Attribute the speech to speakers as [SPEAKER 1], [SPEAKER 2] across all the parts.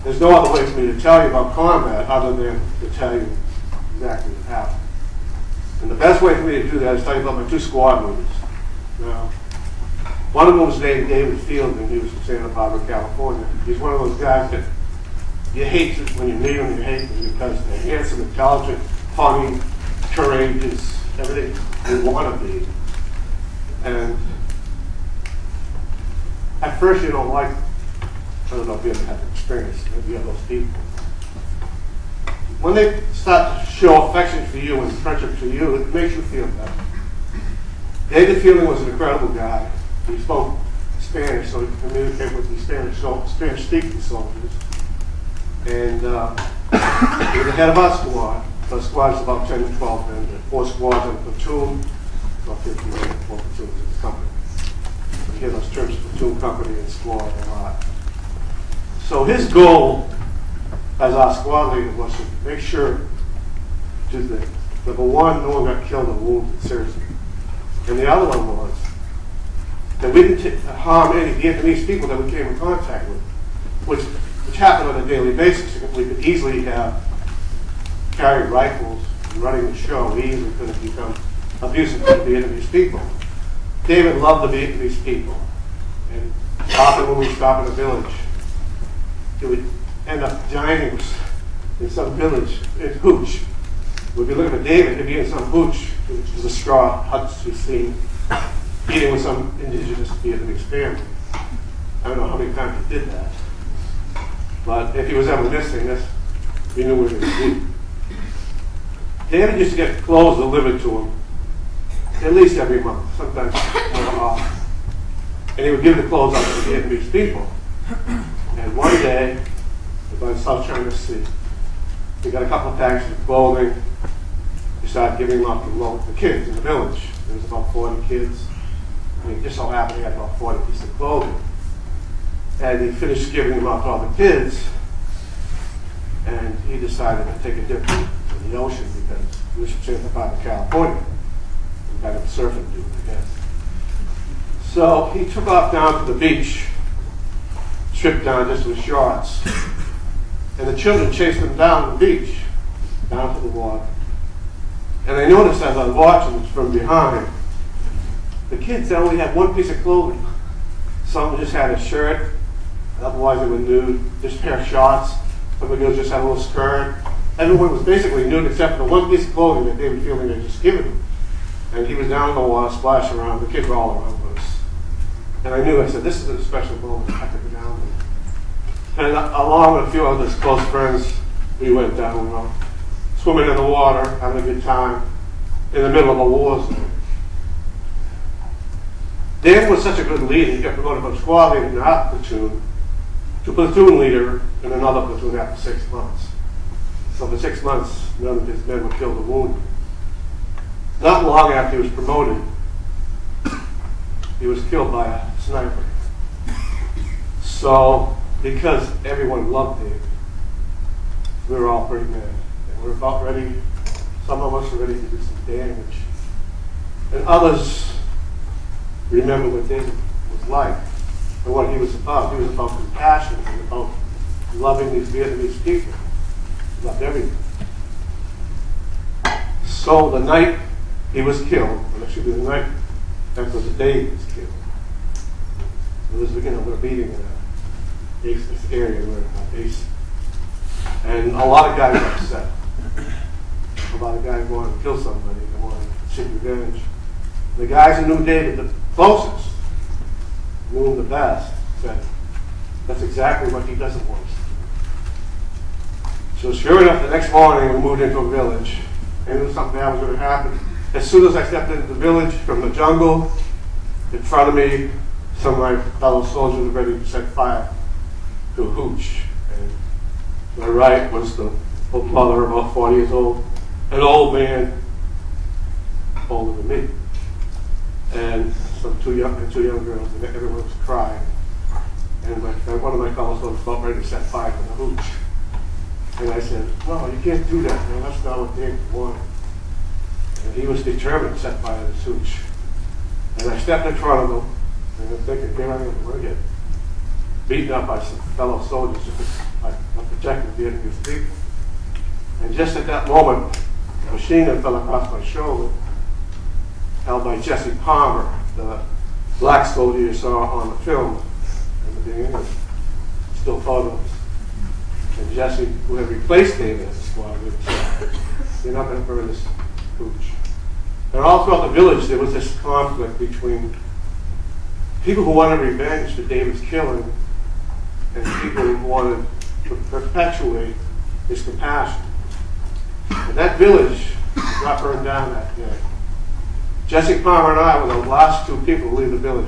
[SPEAKER 1] there's no other way for me to tell you about combat other than to tell you exactly what happened. And the best way for me to do that is tell you about my two squad leaders. Now, one of them was named David Field, and he was from Santa Barbara, California. He's one of those guys that you hate when you meet him, you hate them because they're handsome, intelligent, funny, courageous, everything you want to be. And at first you don't like, I don't know if you ever had the experience, maybe you have those people. When they start to show affection for you and friendship for you, it makes you feel better. David Fielding was an incredible guy. He spoke Spanish, so he could communicate with the Spanish-speaking soldiers. And he was the head of our squad. Our squad is about 10 to 12 men. There are 4 squads in a platoon, about 50 men, 4 platoons in the company. You hear those terms, platoon, company, and squad a lot. So his goal as our squad leader was to make sure two things. Number one, no one got killed or wounded seriously. And the other one was that we didn't harm any Vietnamese people that we came in contact with, which happened on a daily basis. We could easily have carried rifles and running the show. We easily could have become abusive to the Vietnamese people. David loved the Vietnamese people. And often when we stop in a village, he would end up dining in some village in Hooch. We'd be looking at David, he'd be in some Hooch, which is a straw hut you've seen, eating with some indigenous Vietnamese family. I don't know how many times he did that. But if he was ever missing this, we knew where he was eating. David used to get clothes delivered to him at least every month, sometimes more often. And he would give the clothes out to the Vietnamese people. And one day, we're in South China Sea. He got a couple of packages of clothing. He started giving them out to the kids in the village. There was about 40 kids. And it just so happened he had about 40 pieces of clothing. And he finished giving them out to all the kids. And he decided to take a dip in the ocean because he was from Santa Barbara, California. Some kind of surfing dude, I guess. So he took off down to the beach, stripped down just with shorts. And the children chased him down the beach, down to the water. And I noticed as I was watching from behind, the kids only had one piece of clothing. Some just had a shirt, otherwise they were nude, just a pair of shorts. Some of the girls just had a little skirt. Everyone was basically nude except for the one piece of clothing that David Fielding had just given him. And he was down in the water, splashing around. The kids were all around us. And I knew, I said, this is a special moment. I have to go down there. And along with a few other close friends, we went down, swimming in the water, having a good time, in the middle of a war zone. Dan was such a good leader, he got promoted from squad leader in our platoon to platoon leader in another platoon after 6 months. So for 6 months, none of his men were killed or wounded. Not long after he was promoted, he was killed by a sniper. So, because everyone loved David, we were all pretty mad. And we were about ready, some of us were ready to do some damage. And others remember what David was like and what he was about. He was about compassion and about loving these Vietnamese people. He loved everything. So the night he was killed, or actually the night after the day he was killed, it was, we're meeting in a base, this area where our base, and a lot of guys were upset. A lot of guys wanted to kill somebody, they wanted to seek revenge. The guys who knew David the closest, knew him the best, said, that's exactly what he doesn't want us to do. So sure enough, the next morning we moved into a village. I knew something bad was going to happen. As soon as I stepped into the village from the jungle, in front of me, some of my fellow soldiers were ready to set fire to a hooch. And to my right was the old mother, about 40 years old, an old man, older than me, and some two young girls, and everyone was crying. And one of my fellow soldiers was about ready to set fire to the hooch. And I said, no, you can't do that, man. That's not what David wanted. And he was determined to set fire to the hooch. And I stepped in front of him, and I'm thinking, here I am, we're getting beaten up by some fellow soldiers. Just like, Vietnamese people. And just at that moment, a machine gun fell across my shoulder, held by Jesse Palmer, the black soldier you saw on the film in the beginning, still photos. And Jesse, who had replaced David as a squad leader, said, "You're not going to burn this hooch." And all throughout the village, there was this conflict between people who wanted revenge for David's killing and people who wanted to perpetuate his compassion. And that village got burned down that day. Jesse Palmer and I were the last two people to leave the village.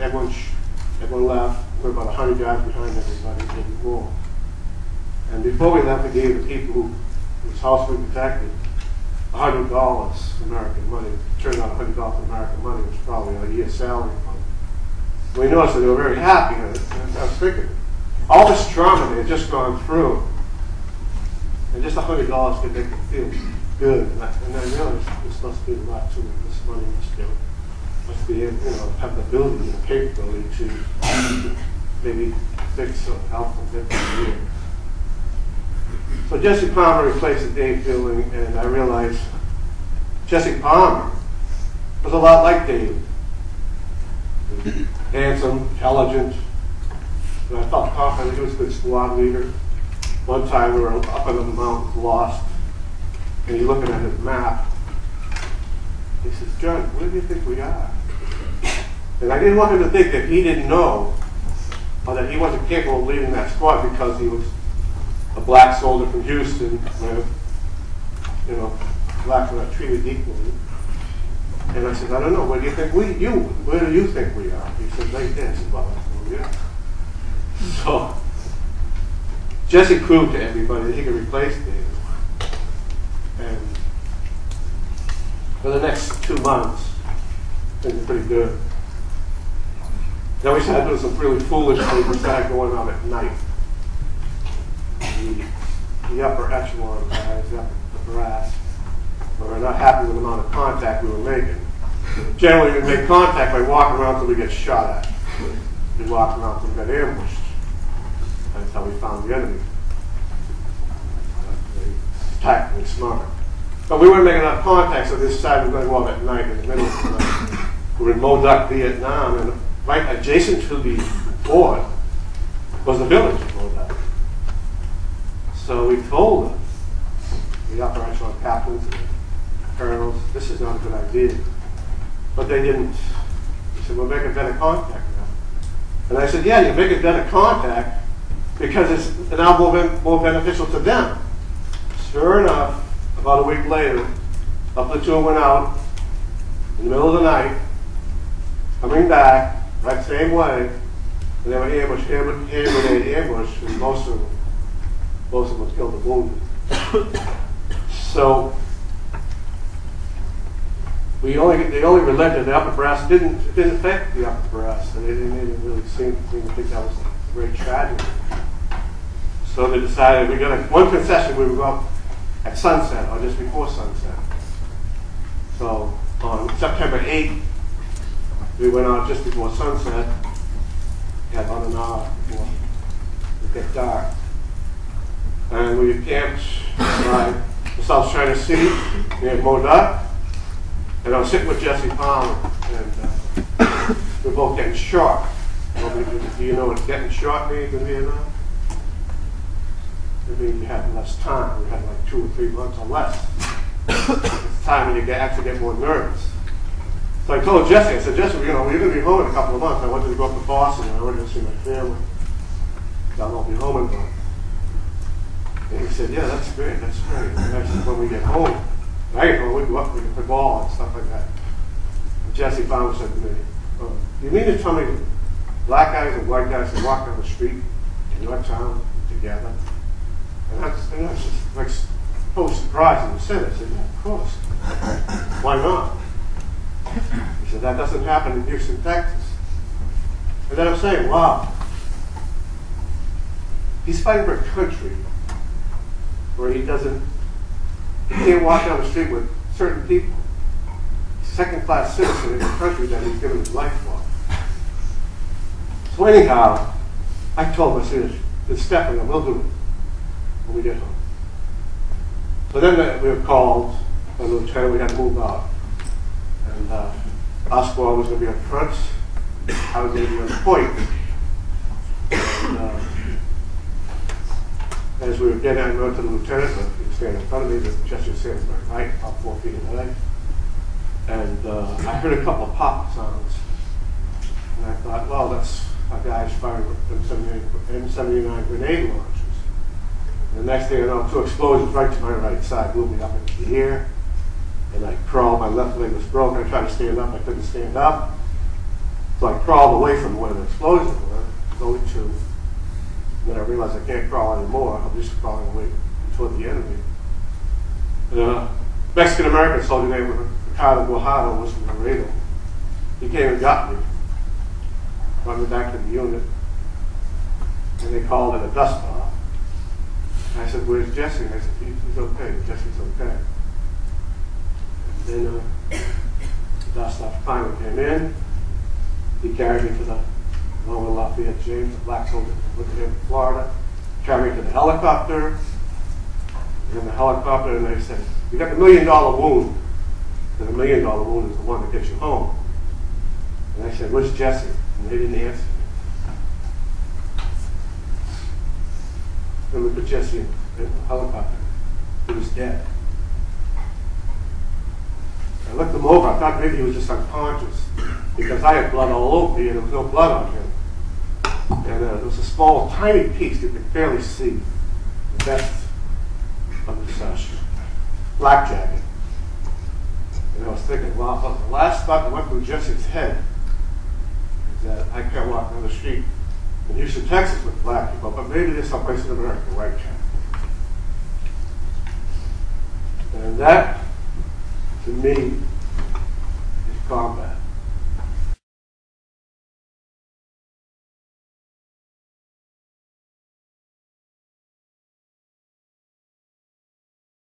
[SPEAKER 1] Everyone left. We were about 100 yards behind everybody, maybe more. And before we left, we gave the people whose house we protected $100 American money. It turned out $100 American money was probably a year's salary from them. We noticed that they were very happy. And I was thinking, all this trauma they had just gone through, and just $100 could make them feel good. And I realized this must be a lot too. This money must be able, have the ability and the capability to maybe fix or help them get through the year. So Jesse Palmer replaced the Dave Fielding, and I realized Jesse Palmer was a lot like Dave. Handsome, intelligent, and I felt confident he was a good squad leader. One time we were up in the mountains, lost, and he's looking at his map. He says, "John, where do you think we are?" And I didn't want him to think that he didn't know, or that he wasn't capable of leading that squad because he was a black soldier from Houston, where, blacks were not treated equally. And I said, "I don't know, where do you think where do you think we are?" He said, "Right there." I said, "Well, that's where we are." So Jesse proved to everybody that he could replace David. And for the next 2 months, things were pretty good. Then we started doing some really foolish things. We started going out at night. The upper echelon guys, the brass, were not happy with the amount of contact we were making. Generally, we make contact by walking around until we get shot at. We walked around until we got ambushed. That's how we found the enemy. Tactically smart. But we weren't making enough contact, so this side we were going to go out at night in the middle of the night. We were in Modoc, Vietnam, and right adjacent to the fort was the village of Modoc. So we told them, the upper echelon captains and colonels, this is not a good idea. But they didn't. They said, "We'll make a better contact now." And I said, "Yeah, you make a better contact because it's now more beneficial to them." Sure enough, about a week later, a platoon went out in the middle of the night, coming back, right same way, and they were ambushed, hand-grenade ambush, and most of them was killed or wounded. So they only relented. The upper brass didn't affect the upper brass, and they didn't really seem to think that was a great tragedy. So they decided we got one concession. We would go up at sunset or just before sunset. So on September 8th, we went out just before sunset. We had about an hour before it got dark. And we camped by the South China Sea near Modoc. And I was sitting with Jesse Palmer, and we were both getting shot. Do you know what getting shot means in Vietnam? It means you have less time. We had like 2 or 3 months or less. It's time when you actually get more nervous. So I told Jesse, I said, "Jesse, we're going to be home in a couple of months. I want you to go up to Boston, and I want you to see my family. I won't be home in a month." And he said, "Yeah, that's great, that's great." And I said, "When we get home, I get home, we go up, we can play ball and stuff like that." And Jesse Palmer said to me, "You mean to tell me that black guys and white guys can walk down the street in your town together?" And that's just like so surprising to say that. I said, "Yeah, of course. Why not?" He said, "That doesn't happen in Houston, Texas." And then I'm saying, wow. He's fighting for a country where he can't walk down the street with certain people. He's a second-class citizen in a country that he's given his life for. So anyhow, I told him, I said, "Stephanie, we'll do it." when we get home. So then we were called by the lieutenant. We had to move out. And our squad was going to be on front. I was going to be on the point. And, as we were getting, I wrote to the lieutenant, but he was standing in front of me, the Jesse was standing very right, about 4 feet away. And I heard a couple of pop sounds. And I thought, well, that's our guys firing M79 grenade launchers. And the next thing I know, 2 explosions right to my right side, blew me up into the air. And I crawled, my left leg was broken. I tried to stand up, I couldn't stand up. So I crawled away from where the explosions were, going to. And then I realized I can't crawl anymore. I'm just crawling away toward the enemy. And a Mexican-American soldier named Ricardo Guajardo was from Laredo. He came and got me, brought me back to the unit, and they called it a dust bar. And I said, where's Jesse? And I said, he's okay, Jesse's okay. And then the dust off finally came in. He carried me to the Lower Lafayette James, the black soldier from Florida, carried me to the helicopter. And in the helicopter, and they said, you got the $1 million wound. And the $1 million wound is the one that gets you home. And I said, where's Jesse? And they didn't answer me. And we put Jesse in the helicopter. He was dead. I looked him over. I thought maybe he was just unconscious because I had blood all over me and there was no blood on him. And there was a small, tiny piece you could barely see the vest of his black jacket. And I was thinking, well, the last thought that went through Jesse's head is that I can't walk down the street in Houston, Texas with black people, but maybe there's some place in America where I can. And that, to me, is combat.